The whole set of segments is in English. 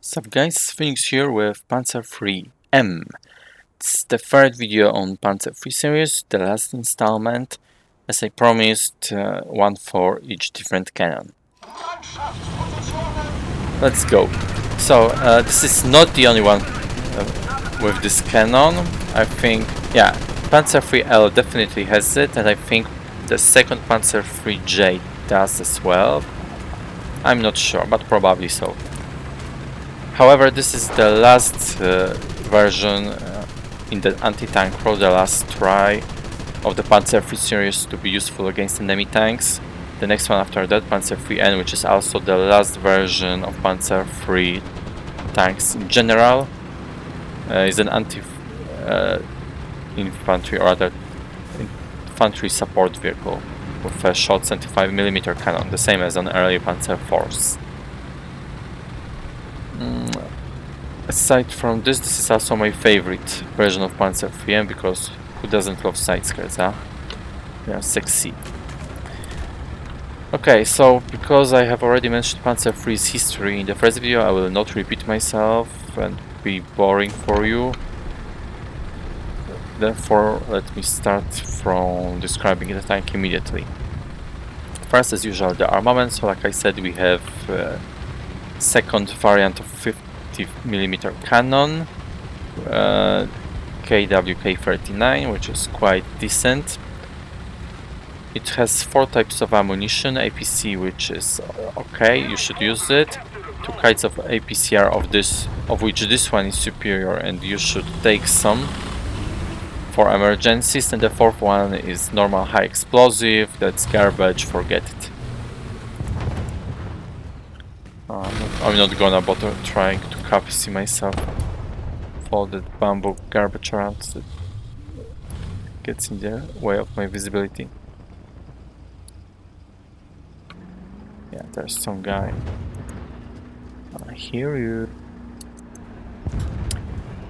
Sup guys, Phoenix here with Panzer III M. It's the third video on Panzer III series, the last installment. As I promised, one for each different cannon. Let's go. So, this is not the only one with this cannon. I think, yeah, Panzer III L definitely has it, and I think the second Panzer III J does as well. I'm not sure, but probably so. However, this is the last version in the anti-tank role, the last try of the Panzer III series to be useful against enemy tanks. The next one after that, Panzer III N, which is also the last version of Panzer III tanks in general, is an anti-infantry or rather infantry support vehicle with a short 75mm cannon, the same as on early Panzer IVs. Aside from this, this is also my favorite version of Panzer III M, because who doesn't love SIDESKIRTS, huh? They are sexy. Okay, so because I have already mentioned Panzer III's history in the first video, I will not repeat myself and be boring for you. Therefore, let me start from describing the tank immediately. First, as usual, the armament. So like I said, we have second variant of 50mm cannon, KWK-39, which is quite decent. It has 4 types of ammunition, APC, which is okay, you should use it. 2 kinds of APCR, of which this one is superior, and you should take some for emergencies. And the 4th one is normal high explosive, that's garbage, forget it. I'm not gonna bother trying to see myself for that bamboo garbage around that gets in the way of my visibility. Yeah, there's some guy. I hear you.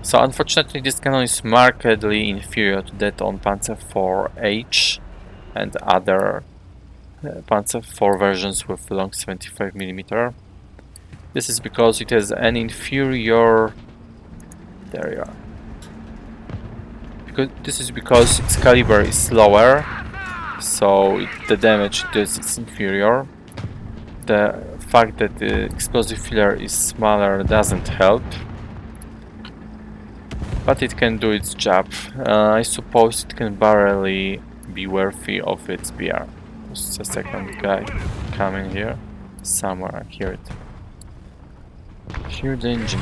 So unfortunately, this cannon is markedly inferior to that on Panzer IV H and other Panzer IV versions with long 75mm. This is because it has an inferior... There you are. This is because its caliber is lower, so the damage it does is inferior. The fact that the explosive filler is smaller doesn't help, but it can do its job. I suppose it can barely be worthy of its BR. Just a second, guy coming here. Somewhere, I hear it. Hear the engine.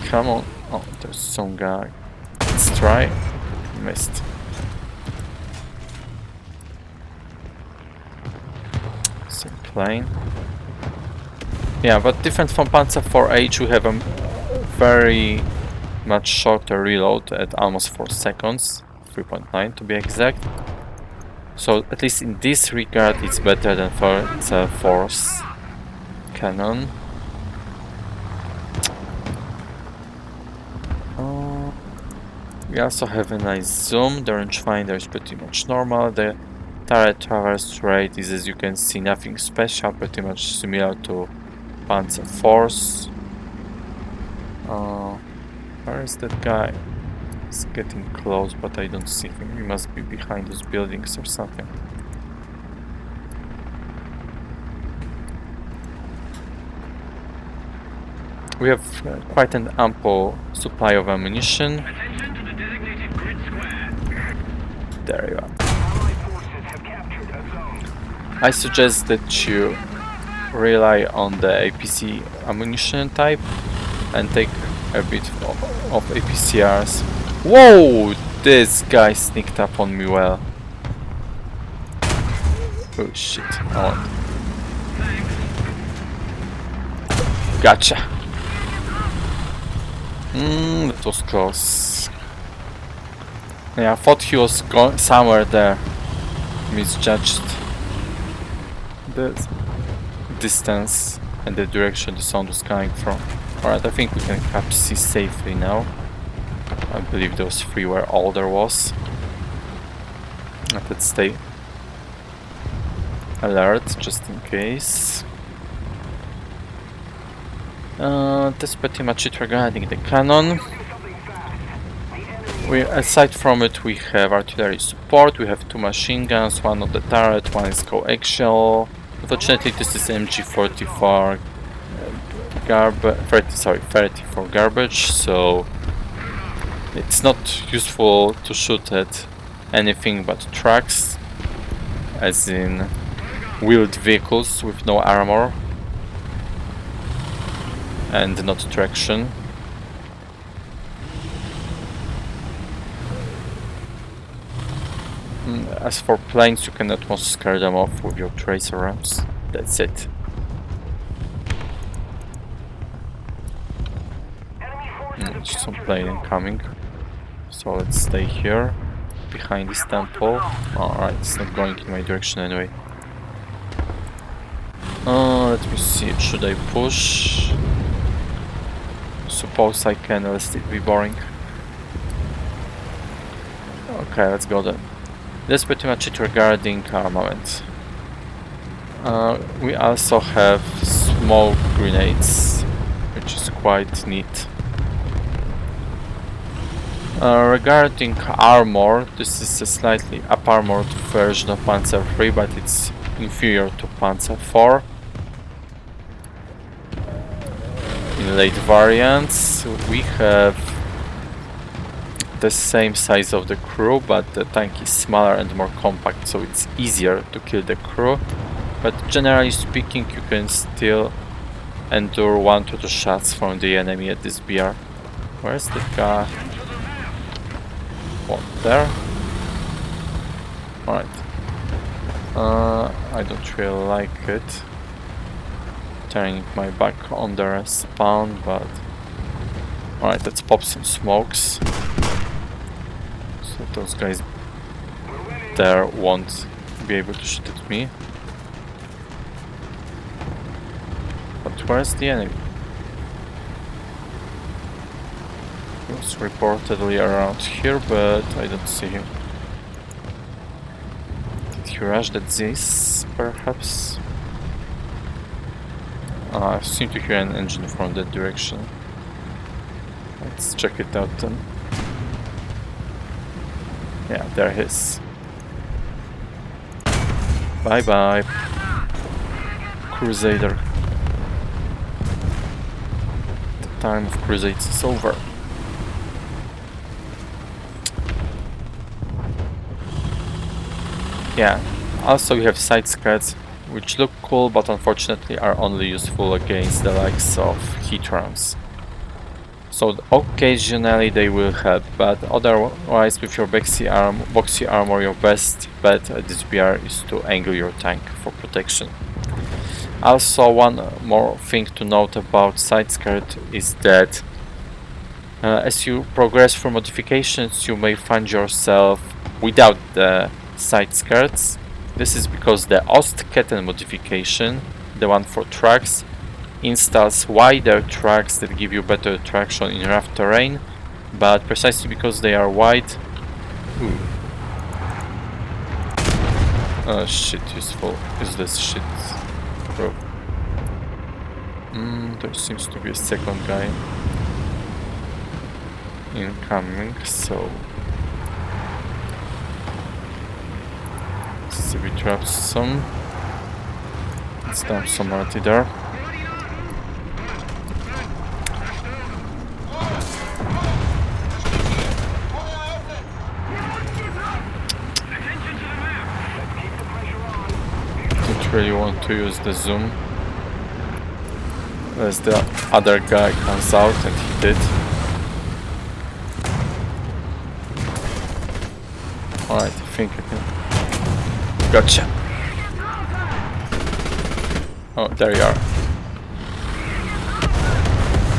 Come on. Oh, there's some guy. Let's try. Missed. Some plane. Yeah, but different from Panzer IV H, we have a very much shorter reload at almost 4 seconds. 3.9 to be exact. So at least in this regard it's better than Panzer IV's cannon. We also have a nice zoom. The rangefinder is pretty much normal. The turret traverse rate is, as you can see, nothing special, pretty much similar to Panzer IV's. Where is that guy? He's getting close, but I don't see him. He must be behind those buildings or something. We have quite an ample supply of ammunition. There you are. I suggest that you rely on the APC ammunition type and take a bit of APCRs. Whoa! This guy sneaked up on me well. Oh shit. Oh. Gotcha. That was close. Yeah, I thought he was somewhere there. Misjudged the distance and the direction the sound was coming from. Alright, I think we can catch C safely now. I believe those 3 were all there was. Let's stay alert just in case. That's pretty much it regarding the cannon. Aside from it, we have artillery support. We have 2 machine guns, one on the turret, one is coaxial. Unfortunately, this is MG44 30 for garbage, so it's not useful to shoot at anything but trucks, as in wheeled vehicles with no armor and not traction. As for planes, you can at most scare them off with your tracer rams. That's it. Some plane incoming. So let's stay here, behind this temple. Alright, it's not going in my direction anyway. Let me see, should I push? Suppose I can, lest it be boring. Okay, let's go then. That's pretty much it regarding armament. We also have smoke grenades, which is quite neat. Regarding armor, this is a slightly up-armored version of Panzer III, but it's inferior to Panzer IV. In late variants, we have the same size of the crew, but the tank is smaller and more compact, so it's easier to kill the crew. But generally speaking, you can still endure 1 to 2 shots from the enemy at this BR. Where's the guy? What, there? Alright. I don't really like it. Turning my back on their spawn, but... Alright, let's pop some smokes. So those guys there won't be able to shoot at me. But where's the enemy? He was reportedly around here, but I don't see him. Did he rush at this, perhaps? I seem to hear an engine from that direction. Let's check it out then. Yeah, there he is. Bye bye, Crusader. The time of crusades is over. Yeah, also you have SIDESKIRTS, which look cool, but unfortunately are only useful against the likes of heat rounds. So occasionally they will help, but otherwise with your boxy armor, your best bet at this BR is to angle your tank for protection. Also, one more thing to note about SIDESKIRT is that as you progress through modifications, you may find yourself without the SIDESKIRTs. This is because the Ostketten modification, the one for trucks, installs wider tracks that give you better traction in rough terrain, but precisely because they are wide... Ooh. Oh shit, useless shit. Bro. There seems to be a second guy incoming, so... Let's see if we trap some. Let's dump some already there. Really want to use the zoom as the other guy comes out, and he did. Alright, I think I can. Gotcha. Oh, there you are.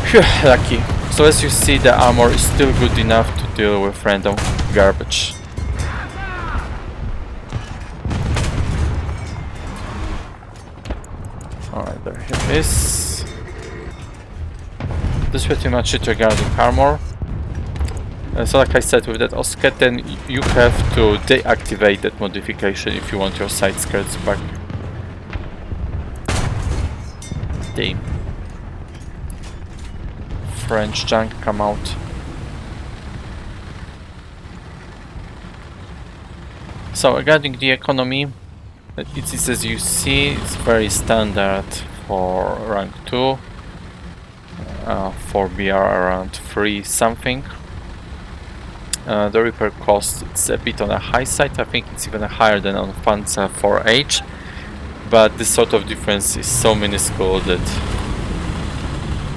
Phew, lucky. So as you see, the armor is still good enough to deal with random garbage. Alright, there he is. This is pretty much it regarding armor. So like I said, with that Ostketten, you have to deactivate that modification if you want your SIDESKIRTs back. the French junk come out. So regarding the economy, it is, as you see, it's very standard for rank 2. For BR around 3 something. The repair cost, it's a bit on the high side. I think it's even higher than on Panzer IV, but this sort of difference is so minuscule that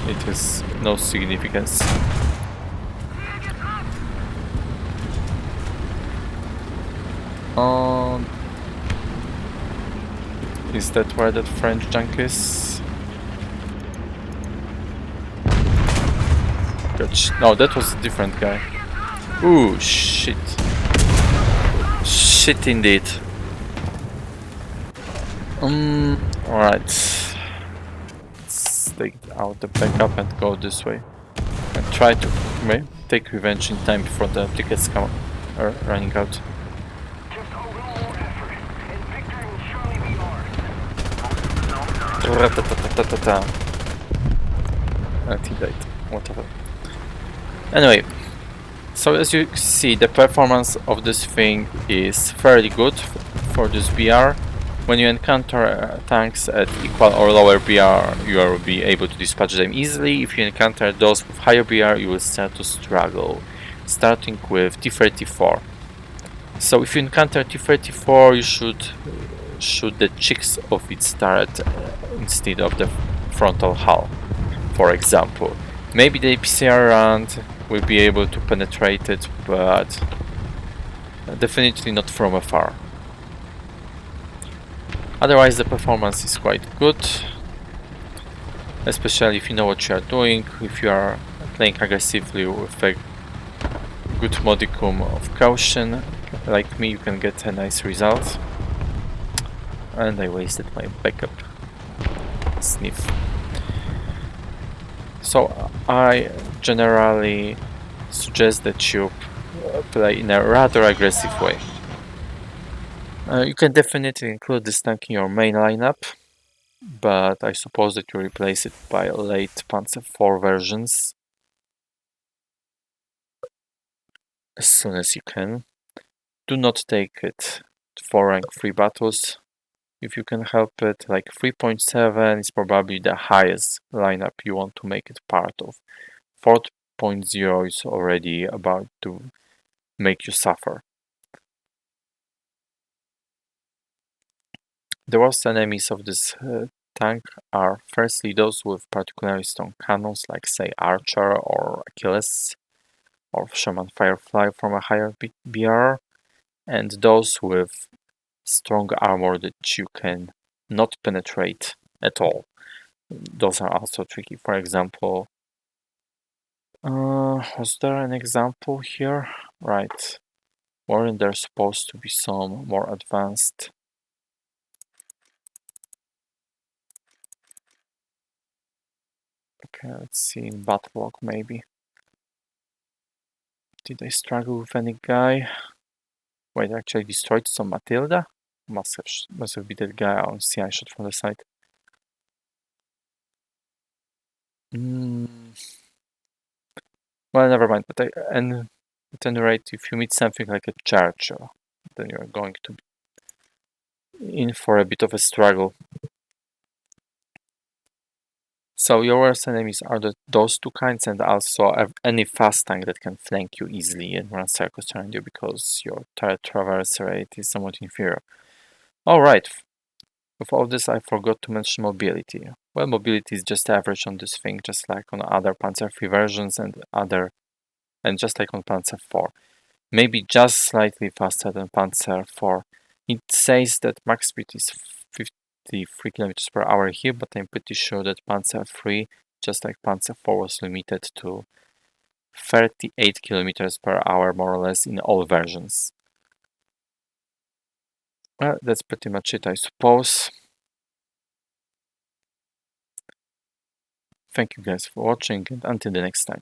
it has no significance. Is that where that French junk is? No, that was a different guy. Ooh, shit. Shit indeed. Alright. Let's take out the backup and go this way. And try to take revenge in time before the tickets come running out. Anti-date, whatever. Anyway, so as you see, the performance of this thing is fairly good for this BR. When you encounter tanks at equal or lower BR, you will be able to dispatch them easily. If you encounter those with higher BR, you will start to struggle, starting with T-34. So if you encounter T-34, you should shoot the cheeks of its turret instead of the frontal hull, for example. Maybe the PCR round will be able to penetrate it, but definitely not from afar. Otherwise, the performance is quite good, especially if you know what you are doing. If you are playing aggressively with a good modicum of caution, like me, you can get a nice result. And I wasted my backup sniff. So I generally suggest that you play in a rather aggressive way. You can definitely include this tank in your main lineup, but I suppose that you replace it by late Panzer IV versions as soon as you can. Do not take it for rank 3 battles if you can help it. Like 3.7 is probably the highest lineup you want to make it part of. 4.0 is already about to make you suffer. The worst enemies of this tank are firstly those with particularly strong cannons, like say Archer or Achilles or Shaman Firefly from a higher BR, and those with strong armor that you can not penetrate at all. Those are also tricky. For example, was there an example here? Right. Weren't there supposed to be some more advanced? Okay, let's see, in Battlefield maybe. Did I struggle with any guy? Wait, I actually destroyed some Matilda? Must have been that guy on CI shot from the side. Well, never mind. But at any rate, if you meet something like a Churchill, then you're going to be in for a bit of a struggle. So your worst enemies are those two kinds, and also any fast tank that can flank you easily and run circles around you because your turret traverse rate is somewhat inferior. Alright, with all this I forgot to mention mobility. Well, mobility is just average on this thing, just like on other Panzer III versions and just like on Panzer IV. Maybe just slightly faster than Panzer IV. It says that max speed is 53 kilometers per hour here, but I'm pretty sure that Panzer III, just like Panzer IV, was limited to 38 kilometers per hour more or less in all versions. Well, that's pretty much it, I suppose. Thank you guys for watching, and until the next time.